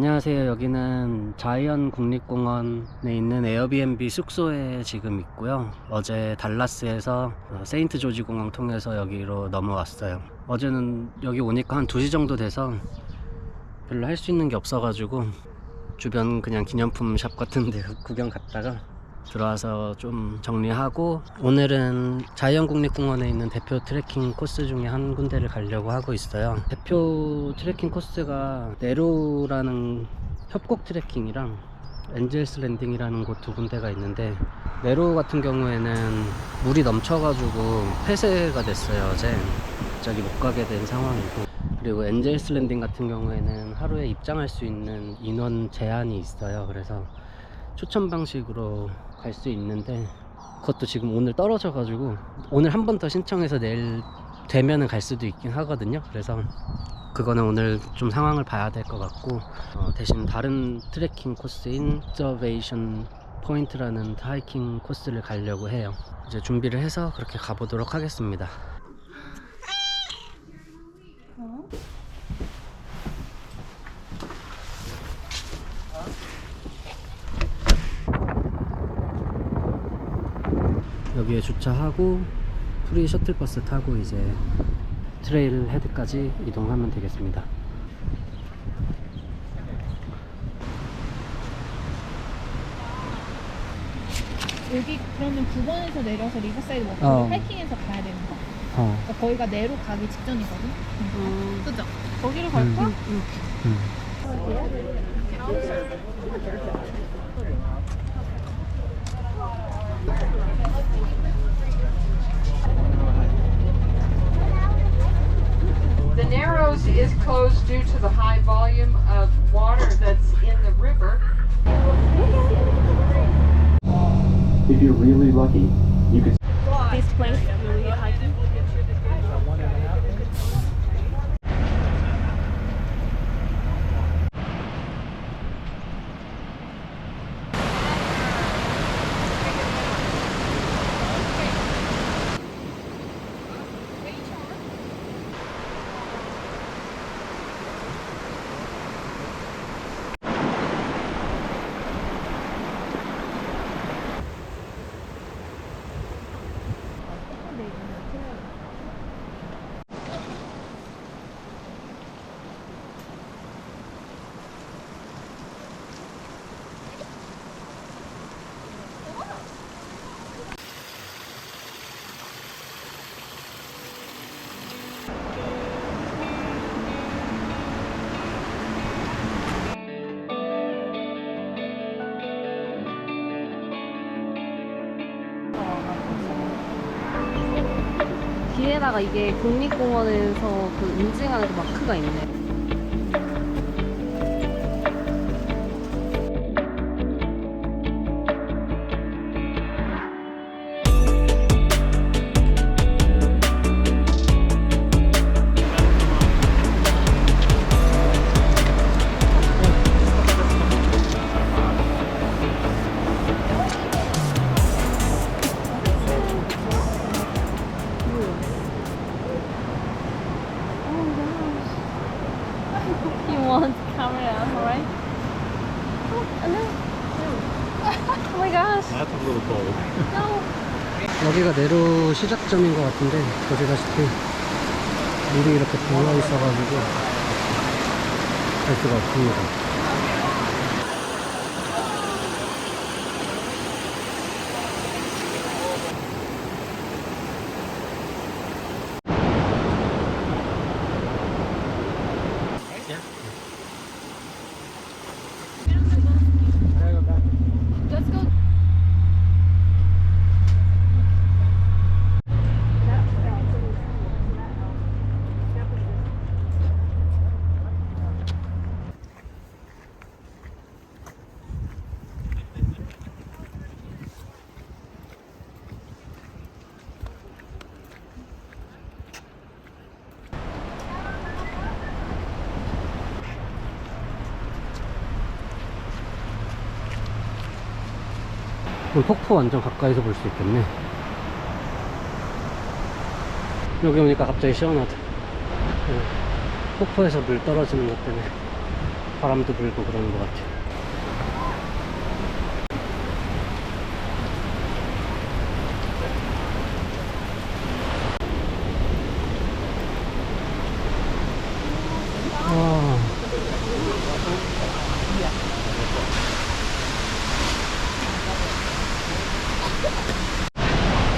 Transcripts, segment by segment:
안녕하세요. 여기는 자이언 국립공원에 있는 에어비앤비 숙소에 지금 있고요. 어제 달라스에서 세인트 조지 공항 통해서 여기로 넘어왔어요. 어제는 여기 오니까 한 2시 정도 돼서 별로 할 수 있는 게 없어가지고 주변 그냥 기념품 샵 같은 데 구경 갔다가 들어와서 좀 정리하고, 오늘은 자이언 국립공원에 있는 대표 트레킹 코스 중에 한 군데를 가려고 하고 있어요. 대표 트레킹 코스가 네로라는 협곡 트레킹이랑 엔젤스 랜딩이라는 곳 두 군데가 있는데, 네로 같은 경우에는 물이 넘쳐가지고 폐쇄가 됐어요. 어제 갑자기 못 가게 된 상황이고, 그리고 엔젤스 랜딩 같은 경우에는 하루에 입장할 수 있는 인원 제한이 있어요. 그래서 추천 방식으로 갈 수 있는데, 그것도 지금 오늘 떨어져 가지고 오늘 한 번 더 신청해서 내일 되면은 갈 수도 있긴 하거든요. 그래서 그거는 오늘 좀 상황을 봐야 될 것 같고, 대신 다른 트레킹 코스인 observation 포인트라는 하이킹 코스를 가려고 해요. 이제 준비를 해서 그렇게 가보도록 하겠습니다. 여기에 주차하고 프리 셔틀버스 타고 이제 트레일 헤드까지 이동하면 되겠습니다. 여기 그러면 9번에서 내려서 리버사이드 워터를 하이킹해서 가야 되는 거. 그러니까 거기가 내로 가기 직전이거든. 그죠? 거기로 갈까? The Narrows is closed due to the high volume of water that's in the river. If you're really lucky, you could. This place really hiking. 뒤에다가 이게 국립공원에서 그 인증하는 그 마크가 있네. You want camera, alright? Oh, no. Oh my gosh. That's a little bold. No. 여기가 네로 시작점인 것 같은데, 보시다시피 물이 이렇게 불러 있어가지고 갈 수가 없습니다. Let's go. 그럼 폭포 완전 가까이서 볼 수 있겠네. 여기 오니까 갑자기 시원하다. 폭포에서 물 떨어지는 것 때문에. 바람도 불고 그러는 것 같아요.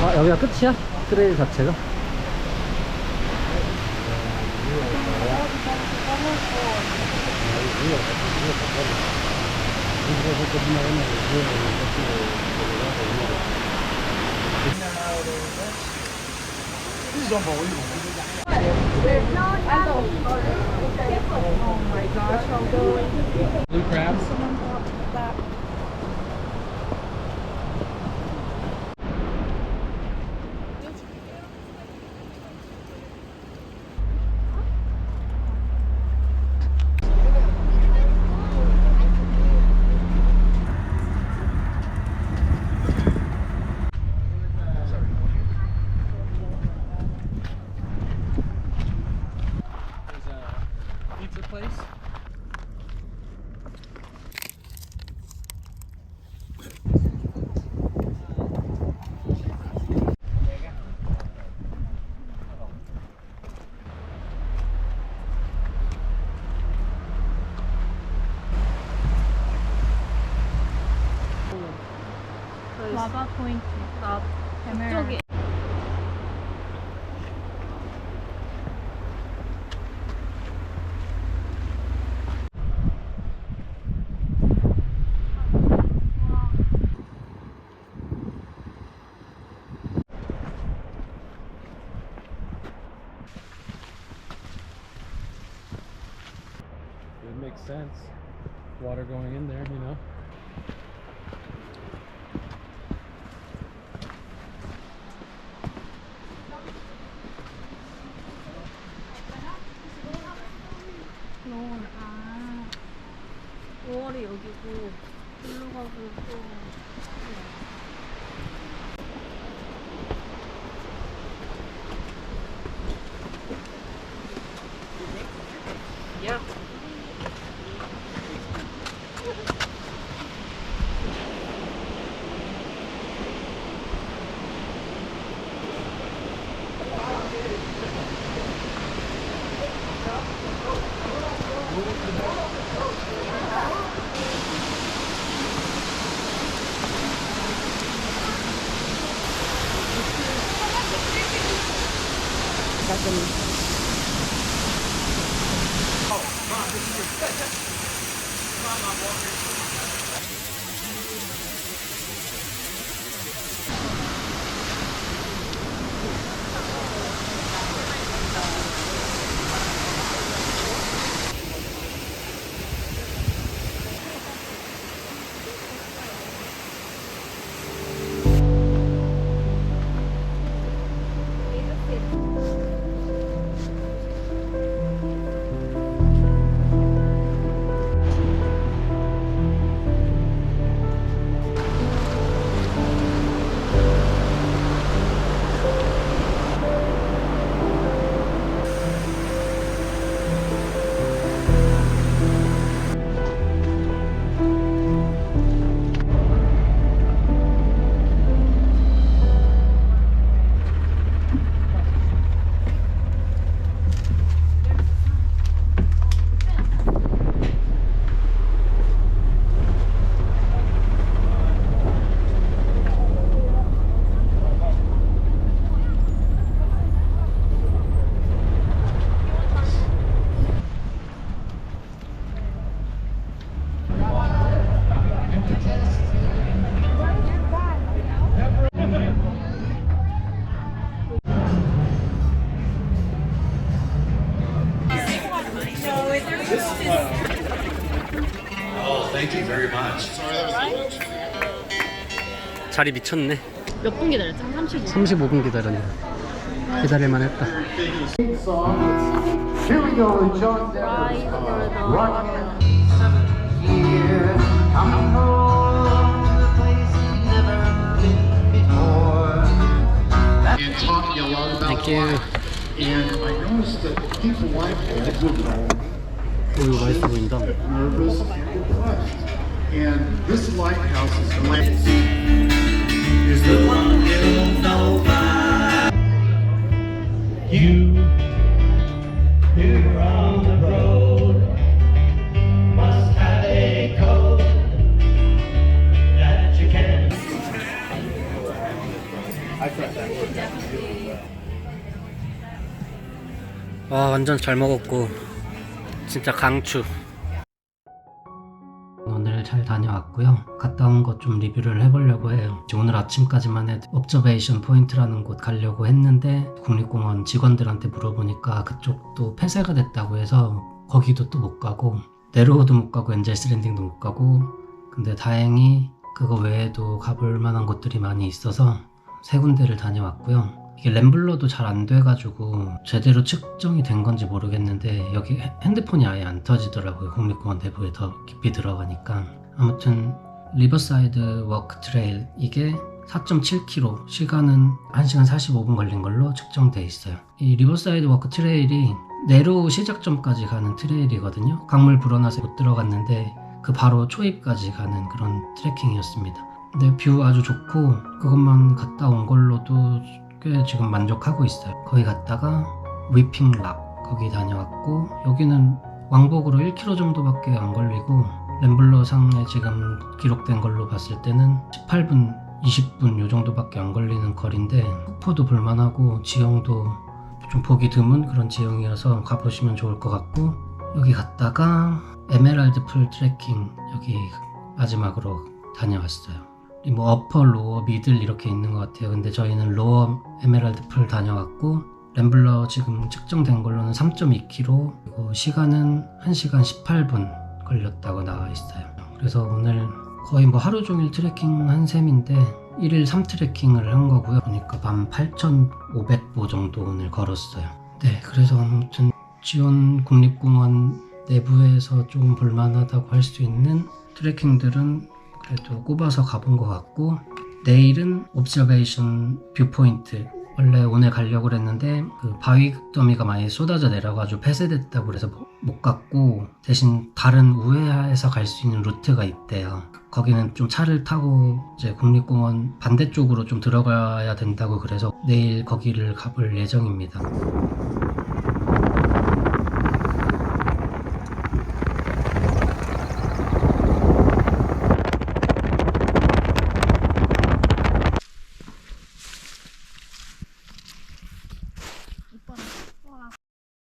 아, 여기가 끝이야? 트레일 자체가? Blue crabs. There's a pizza place. 라바 포인트. 나 카메라. 저기 It makes sense. Water going in there, you know. 아 5월이 여기고 일로 가고 또 자리 미쳤네. 몇 분 기다렸지? 35분. 35분 기다렸네. 기다릴만 했다. Thank you. And I noticed that people like that. 오, 이거 맛있어 보인다. nervous. And this lighthouse is glamped. Is the one you'll know by. You, here on the road, must have a code that you can. 와, 완전 잘 먹었고 진짜 강추. 오늘 잘 다녀왔고요. 갔다 온 것 좀 리뷰를 해보려고 해요. 오늘 아침까지만 해도 옵저베이션 포인트라는 곳 가려고 했는데 국립공원 직원들한테 물어보니까 그쪽도 폐쇄가 됐다고 해서 거기도 또 못 가고 네로우도 못 가고 엔젤스 랜딩도 못 가고, 근데 다행히 그거 외에도 가볼 만한 곳들이 많이 있어서 세 군데를 다녀왔고요. 이게 램블러도 잘 안 돼가지고 제대로 측정이 된 건지 모르겠는데 여기 핸드폰이 아예 안 터지더라고요. 국립공원 내부에 더 깊이 들어가니까. 아무튼 리버사이드 워크 트레일, 이게 4.7km, 시간은 1시간 45분 걸린 걸로 측정돼 있어요. 이 리버사이드 워크 트레일이 네로우 시작점까지 가는 트레일이거든요. 강물 불어나서 못 들어갔는데 그 바로 초입까지 가는 그런 트레킹이었습니다. 근데 뷰 아주 좋고 그것만 갔다 온 걸로도 꽤 지금 만족하고 있어요. 거기 갔다가 위핑 락 거기 다녀왔고, 여기는 왕복으로 1km 정도밖에 안 걸리고 램블러 상에 지금 기록된 걸로 봤을 때는 18분, 20분 요 정도밖에 안 걸리는 거리인데 폭포도 볼만하고 지형도 좀 보기 드문 그런 지형이어서 가보시면 좋을 것 같고, 여기 갔다가 에메랄드 풀 트레킹 여기 마지막으로 다녀왔어요. 뭐 어퍼, 로어, 미들 이렇게 있는 것 같아요. 근데 저희는 로어 에메랄드 풀 다녀왔고, 램블러 지금 측정된 걸로는 3.2km, 그리고 시간은 1시간 18분 걸렸다고 나와 있어요. 그래서 오늘 거의 뭐 하루 종일 트레킹 한 셈인데 1일 3트레킹을 한 거고요. 보니까 18,500보 정도 오늘 걸었어요. 네, 그래서 아무튼 지원 국립공원 내부에서 조금 볼만하다고 할 수 있는 트레킹들은 그래도 꼽아서 가본 것 같고, 내일은 옵저베이션 뷰포인트, 원래 오늘 가려고 그랬는데 그 바위 더미가 많이 쏟아져 내려가지고 폐쇄됐다고 그래서 못 갔고, 대신 다른 우회하에서 갈 수 있는 루트가 있대요. 거기는 좀 차를 타고 이제 국립공원 반대쪽으로 좀 들어가야 된다고, 그래서 내일 거기를 가볼 예정입니다.